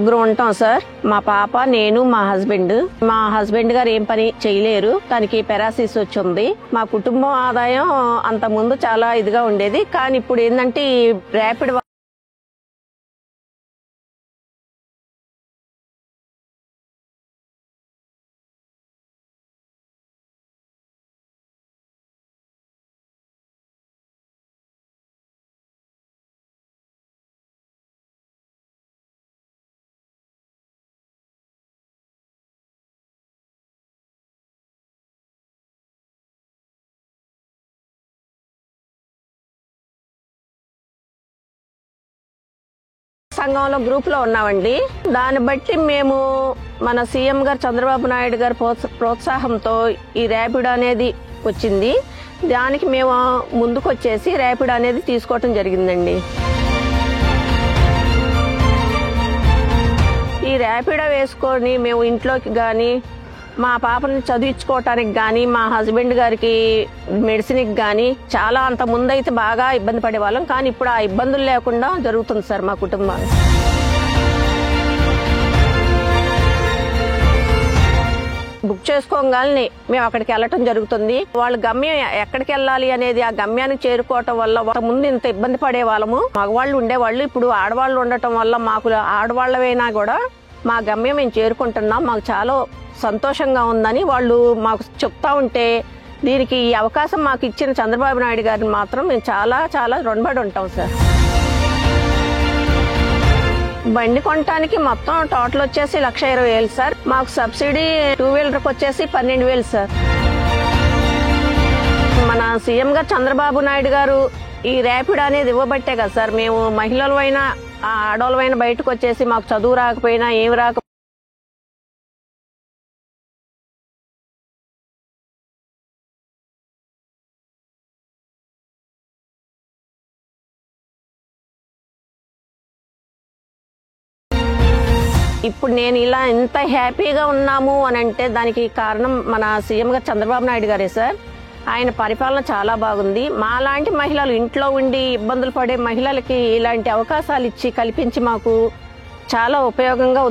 ముగ్గురు ఉంటాం సార్. మా పాప, నేను, మా హస్బెండ్ గారు ఏం పని చేయలేరు. తనకి పెరాసిస్ వచ్చింది. మా కుటుంబం ఆదాయం అంత ముందు చాలా ఇదిగా ఉండేది. కానీ ఇప్పుడు ఏంటంటే ఈ ర్యాపిడ్ సంఘంలో గ్రూప్ లో ఉన్నామండి. దాన్ని బట్టి మేము మన సీఎం గారు చంద్రబాబు నాయుడు గారి ప్రోత్సాహంతో ఈ ర్యాపిడ్ అనేది వచ్చింది. దానికి మేము ముందుకు వచ్చేసి ర్యాపిడ్ అనేది తీసుకోవటం జరిగిందండి. ఈ ర్యాపిడ్ వేసుకొని మేము ఇంట్లోకి కానీ, మా పాపని చదివించుకోవటానికి కానీ, మా హస్బెండ్ గారికి మెడిసిన్కి కానీ చాలా అంత ముందైతే బాగా ఇబ్బంది పడేవాళ్ళం. కానీ ఇప్పుడు ఆ ఇబ్బందులు లేకుండా జరుగుతుంది సార్ మా కుటుంబాలు. బుక్ చేసుకోగానే మేము అక్కడికి వెళ్ళటం జరుగుతుంది. వాళ్ళ గమ్యం ఎక్కడికి వెళ్ళాలి అనేది ఆ గమ్యానికి చేరుకోవటం వల్ల ముందు ఇంత ఇబ్బంది పడే వాళ్ళము, మగవాళ్ళు ఉండేవాళ్ళు. ఇప్పుడు ఆడవాళ్ళు ఉండటం వల్ల మాకు ఆడవాళ్ళవైనా కూడా మా గమ్యం మేము చేరుకుంటున్నాం. మాకు చాలా సంతోషంగా ఉందని వాళ్ళు మాకు చెప్తా ఉంటే, దీనికి ఈ అవకాశం మాకు ఇచ్చిన చంద్రబాబు నాయుడు గారిని మాత్రం మేము చాలా చాలా రుణపడి ఉంటాం సార్. బండి కొనటానికి మొత్తం టోటల్ వచ్చేసి 1,20,000 సార్. మాకు సబ్సిడీ 2 వీలర్కి వచ్చేసి 12,000 సార్. మన సీఎం గారు చంద్రబాబు నాయుడు గారు ఈ ర్యాపిడ్ అనేది ఇవ్వబట్టే కదా సార్ మేము మహిళలమైనా ఆడవాళ్ళమైనా బయటకు వచ్చేసి మాకు చదువు రాకపోయినా ఏమి రాకపోయినా ఇప్పుడు నేను ఇలా ఇంత హ్యాపీగా ఉన్నాము అని అంటే దానికి కారణం మన సీఎం గారు చంద్రబాబు నాయుడు గారే సార్. ఆయన పరిపాలన చాలా బాగుంది. మాలాంటి మహిళలు, ఇంట్లో ఉండి ఇబ్బందులు పడే మహిళలకి ఇలాంటి అవకాశాలు ఇచ్చి కల్పించి మాకు చాలా ఉపయోగంగా